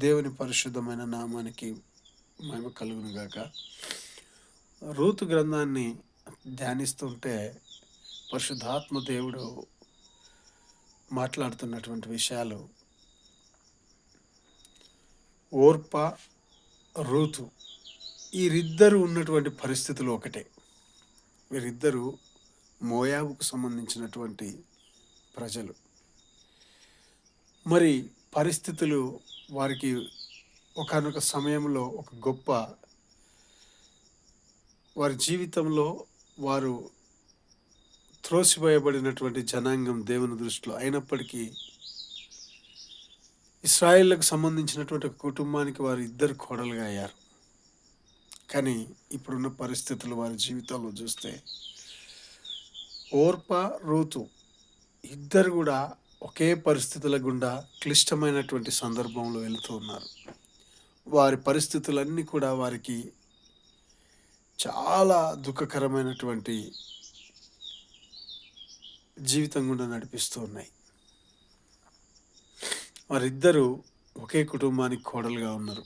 దేవుని పరిశుద్ధమైన నామానికి మహిమ కలుగును గాక. రూతు గ్రంథాన్ని ధ్యానిస్తుంటే పరిశుద్ధాత్మ దేవుడు మాట్లాడుతున్నటువంటి విషయాలు, ఓర్ప, రూతు వీరిద్దరు ఉన్నటువంటి పరిస్థితులు ఒకటే. వీరిద్దరూ మోయాబుకు సంబంధించినటువంటి ప్రజలు. మరి పరిస్థితులు వారికి ఒకానొక సమయంలో ఒక గొప్ప వారి జీవితంలో వారు త్రోసివేయబడినటువంటి జనాంగం దేవుని దృష్టిలో. అయినప్పటికీ ఇశ్రాయేలుకు సంబంధించినటువంటి ఒక కుటుంబానికి వారు ఇద్దరు కోడలుగా అయ్యారు. కానీ ఇప్పుడున్న పరిస్థితులు వారి జీవితాల్లో చూస్తే ఓర్ప, రూతు ఇద్దరు కూడా ఒకే పరిస్థితుల గుండా క్లిష్టమైనటువంటి సందర్భంలో వెళుతూ ఉన్నారు. వారి పరిస్థితులన్నీ కూడా వారికి చాలా దుఃఖకరమైనటువంటి జీవితం గుండా నడిపిస్తూ ఉన్నాయి. వారిద్దరూ ఒకే కుటుంబానికి కోడలుగా ఉన్నారు,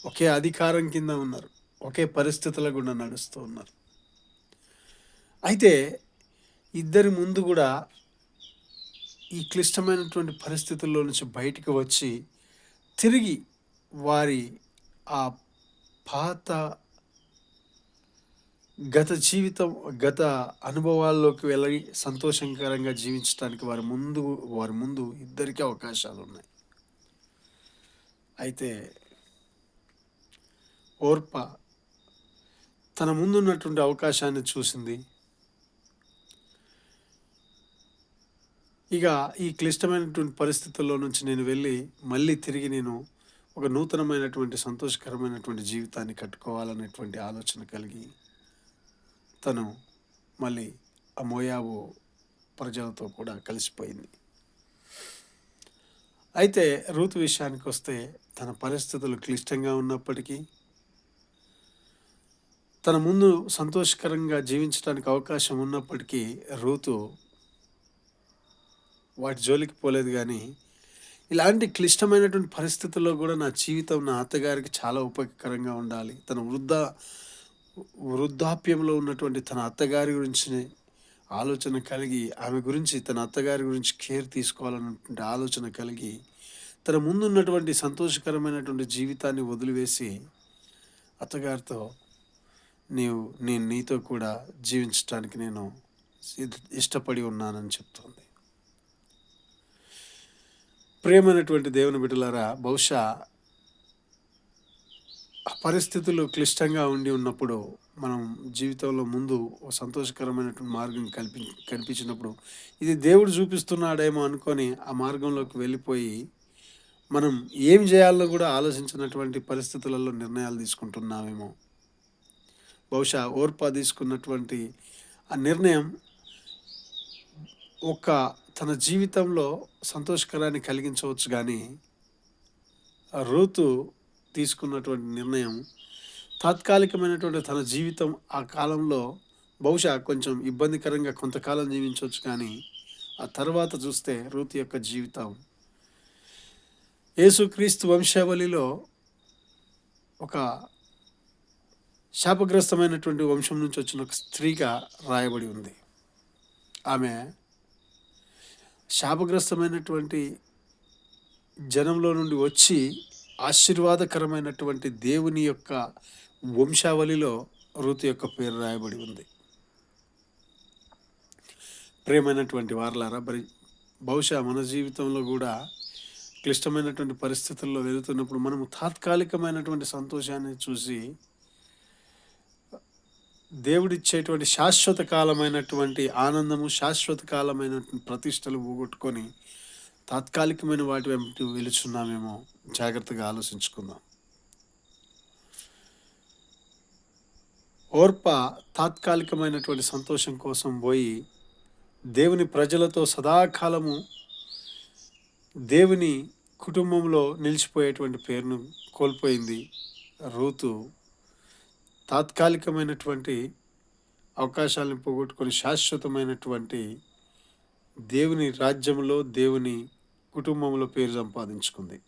ఒకే అధికారం కింద ఉన్నారు, ఒకే పరిస్థితుల గుండా నడుస్తూ ఉన్నారు. అయితే ఇద్దరి ముందు కూడా ఈ క్లిష్టమైనటువంటి పరిస్థితుల్లో నుంచి బయటికి వచ్చి తిరిగి వారి ఆ పాత గత అనుభవాల్లోకి వెళ్ళి సంతోషకరంగా జీవించడానికి వారి ముందు ఇద్దరికీ అవకాశాలు ఉన్నాయి. అయితే ఓర్ప తన ముందున్నటువంటి అవకాశాన్ని చూసింది. ఇక ఈ క్లిష్టమైనటువంటి పరిస్థితుల్లో నుంచి నేను వెళ్ళి మళ్ళీ తిరిగి నేను ఒక నూతనమైనటువంటి సంతోషకరమైనటువంటి జీవితాన్ని కట్టుకోవాలనేటువంటి ఆలోచన కలిగి తను మళ్ళీ ఆ మోయాబు ప్రజలతో కూడా కలిసిపోయింది. అయితే రూతు విషయానికి వస్తే తన పరిస్థితులు క్లిష్టంగా ఉన్నప్పటికీ తన ముందు సంతోషకరంగా జీవించడానికి అవకాశం ఉన్నప్పటికీ రూతు వాటి జోలికి పోలేదు. కానీ ఇలాంటి క్లిష్టమైనటువంటి పరిస్థితుల్లో కూడా నా జీవితం నా అత్తగారికి చాలా ఉపయోగకరంగా ఉండాలి, తన వృద్ధాప్యంలో ఉన్నటువంటి తన అత్తగారి గురించి ఆలోచన కలిగి, ఆమె గురించి తన అత్తగారి గురించి కేర్ తీసుకోవాలన్నటువంటి ఆలోచన కలిగి తన ముందున్నటువంటి సంతోషకరమైనటువంటి జీవితాన్ని వదిలివేసి అత్తగారితో నేను నీతో కూడా జీవించడానికి నేను ఇష్టపడి ఉన్నానని చెప్తోంది. ప్రియమైనటువంటి దేవుని బిడ్డలారా, బహుశా ఆ పరిస్థితులు క్లిష్టంగా ఉండి ఉన్నప్పుడు మనం జీవితంలో ముందు ఒక సంతోషకరమైనటువంటి మార్గం కనిపించినప్పుడు ఇది దేవుడు చూపిస్తున్నాడేమో అనుకొని ఆ మార్గంలోకి వెళ్ళిపోయి మనం ఏం చేయాలో కూడా ఆలోచించినటువంటి పరిస్థితులలో నిర్ణయాలు తీసుకుంటున్నామేమో. బహుశా ఓర్ప తీసుకున్నటువంటి ఆ నిర్ణయం తన జీవితంలో సంతోషకరాన్ని కలిగించవచ్చు, కానీ రూతు తీసుకున్నటువంటి నిర్ణయం తాత్కాలికమైనటువంటి తన జీవితం ఆ కాలంలో బహుశా కొంచెం ఇబ్బందికరంగా కొంతకాలం జీవించవచ్చు, కానీ ఆ తర్వాత చూస్తే రూతు యొక్క జీవితం యేసుక్రీస్తు వంశావళిలో ఒక శాపగ్రస్తమైనటువంటి వంశం నుంచి వచ్చిన ఒక స్త్రీగా రాయబడి ఉంది. ఆమె శాపగ్రస్తమైనటువంటి జనంలో నుండి వచ్చి ఆశీర్వాదకరమైనటువంటి దేవుని యొక్క వంశావళిలో రూతు యొక్క పేరు రాయబడి ఉంది. ప్రియమైనటువంటి వారలారా, బహుశా మన జీవితంలో కూడా క్లిష్టమైనటువంటి పరిస్థితుల్లో వెళుతున్నప్పుడు మనము తాత్కాలికమైనటువంటి సంతోషాన్ని చూసి దేవుడిచ్చేటువంటి శాశ్వత కాలమైనటువంటి ఆనందము, శాశ్వత కాలమైనటువంటి ప్రతిష్టలు పోగొట్టుకొని తాత్కాలికమైన వాటి వెంట వెలుచున్నామేమో. జాగ్రత్తగా ఆలోచించుకుందాం. ఓర్ప తాత్కాలికమైనటువంటి సంతోషం కోసం పోయి దేవుని ప్రజలతో సదాకాలము దేవుని కుటుంబంలో నిలిచిపోయేటువంటి పేరును కోల్పోయింది. రూతు తాత్కాలికమైనటువంటి అవకాశాలను పోగొట్టుకొని శాశ్వతమైనటువంటి దేవుని రాజ్యంలో, దేవుని కుటుంబంలో పేరు సంపాదించుకుంది.